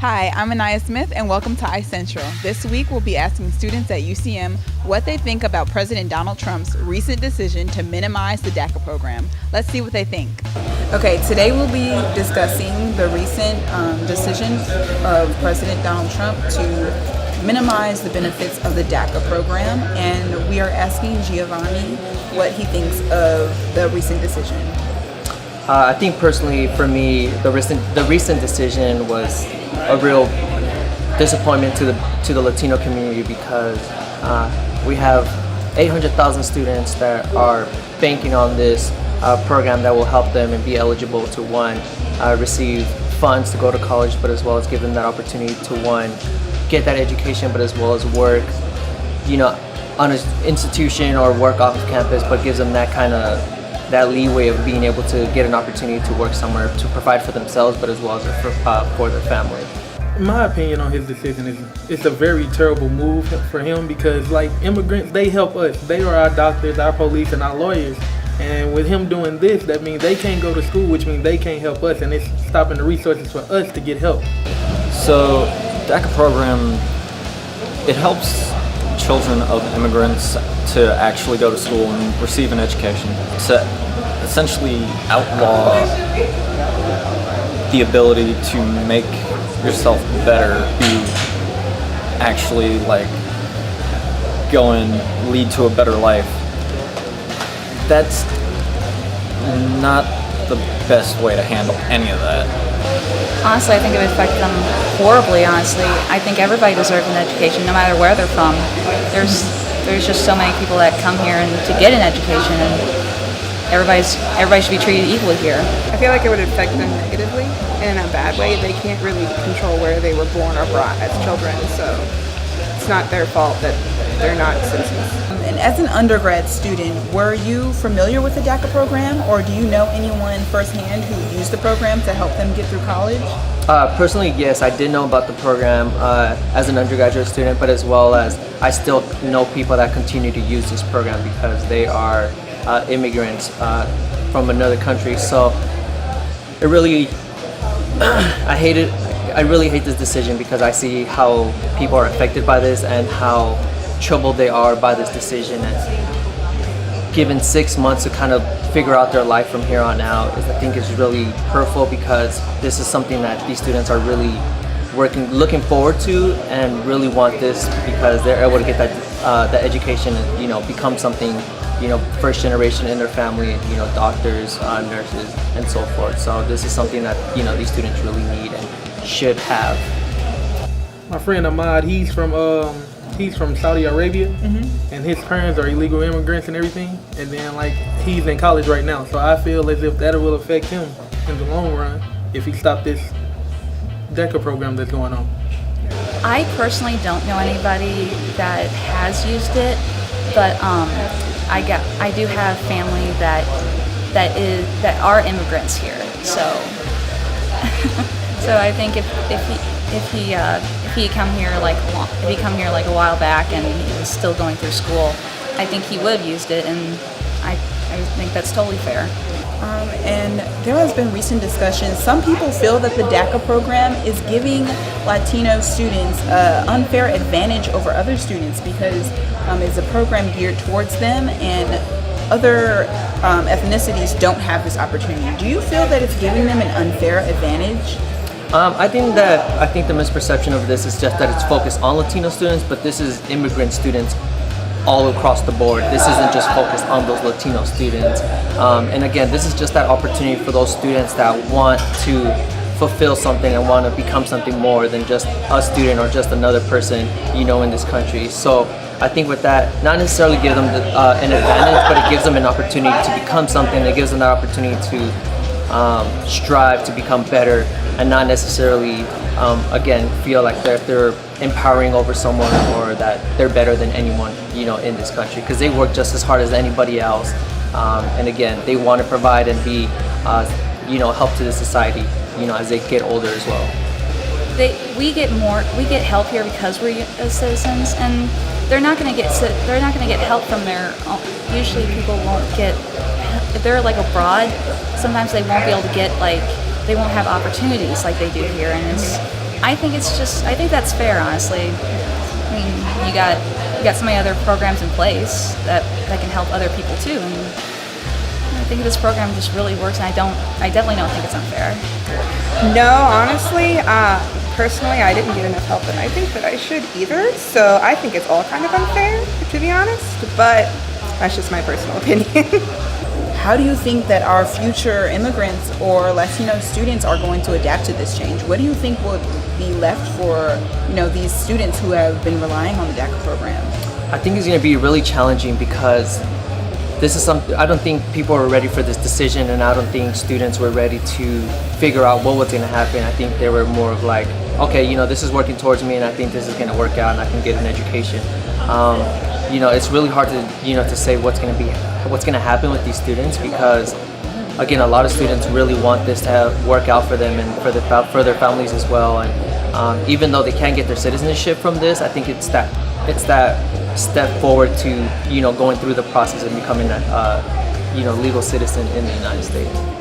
Hi, I'm Anaya Smith, and welcome to iCentral. This week, we'll be asking students at UCM what they think about President Donald Trump's recent decision to minimize the DACA program. Let's see what they think. Okay, today we'll be discussing the recent decision of President Donald Trump to minimize the benefits of the DACA program, and we are asking Giovanni what he thinks of the recent decision. I think personally, for me, the recent decision was a real disappointment to the Latino community because we have 800,000 students that are banking on this program that will help them and be eligible to receive funds to go to college, but as well as give them that opportunity to get that education, but as well as work, on an institution or work off of campus, but gives them that leeway of being able to get an opportunity to work somewhere to provide for themselves, but as well as for their family. My opinion on his decision is it's a very terrible move for him because, like, immigrants, they help us. They are our doctors, our police, and our lawyers. And with him doing this, that means they can't go to school, which means they can't help us, and it's stopping the resources for us to get help. So, DACA program, it helps children of immigrants to actually go to school and receive an education, to essentially outlaw the ability to make yourself better, you actually go and lead to a better life. That's not the best way to handle any of that. Honestly, I think it would affect them horribly, honestly. I think everybody deserves an education, no matter where they're from. There's just so many people that come here and to get an education, and everybody should be treated equally here. I feel like it would affect them negatively and in a bad way. They can't really control where they were born or brought as children, so it's not their fault that they're not citizens. And as an undergrad student, were you familiar with the DACA program, or do you know anyone firsthand who used the program to help them get through college? Personally, yes, I did know about the program as an undergraduate student, but as well as I still know people that continue to use this program because they are immigrants from another country. So it really, I really hate this decision because I see how people are affected by this and how troubled they are by this decision. And given 6 months to kind of figure out their life from here on out, I think is really hurtful because this is something that these students are really looking forward to and really want this because they're able to get that education and become something, first generation in their family, doctors, nurses, and so forth. So this is something that these students really need and should have. My friend Ahmad, he's from Saudi Arabia, and his parents are illegal immigrants and everything. And then he's in college right now, so I feel as if that will affect him in the long run if he stopped this DACA program that's going on. I personally don't know anybody that has used it, but I do have family that are immigrants here. So so I think if he come here a while back and he was still going through school, I think he would have used it, and I think that's totally fair. And there has been recent discussion. Some people feel that the DACA program is giving Latino students an unfair advantage over other students because it's a program geared towards them, and other ethnicities don't have this opportunity. Do you feel that it's giving them an unfair advantage? I think the misperception of this is just that it's focused on Latino students, but this is immigrant students all across the board. This isn't just focused on those Latino students. And again, this is just that opportunity for those students that want to fulfill something and want to become something more than just a student or just another person, in this country. So I think with that, not necessarily give them an advantage, but it gives them an opportunity to become something. It gives them that opportunity to strive to become better and not necessarily, again, feel like they're empowering over someone or that they're better than anyone, in this country, because they work just as hard as anybody else. And again, they want to provide and be, help to the society, as they get older as well. We get help here because we're citizens, and they're not going to get help from their own. Usually people won't get, if they're abroad, sometimes they won't be able to get they won't have opportunities like they do here, and I think that's fair, honestly. I mean, you got so many other programs in place that can help other people too, and I think this program just really works, and I definitely don't think it's unfair. No, honestly, personally, I didn't get enough help that I think that I should either. So I think it's all kind of unfair, to be honest. But that's just my personal opinion. How do you think that our future immigrants or Latino students are going to adapt to this change? What do you think will be left for, these students who have been relying on the DACA program? I think it's going to be really challenging because this is something, I don't think people are ready for this decision, and I don't think students were ready to figure out what was going to happen. I think they were more of like, okay, this is working towards me, and I think this is going to work out, and I can get an education. It's really hard to, to say what's going to happen with these students, because again, a lot of students really want this to work out for them and for their families as well. And even though they can't get their citizenship from this, I think it's that step forward to going through the process and becoming a legal citizen in the United States.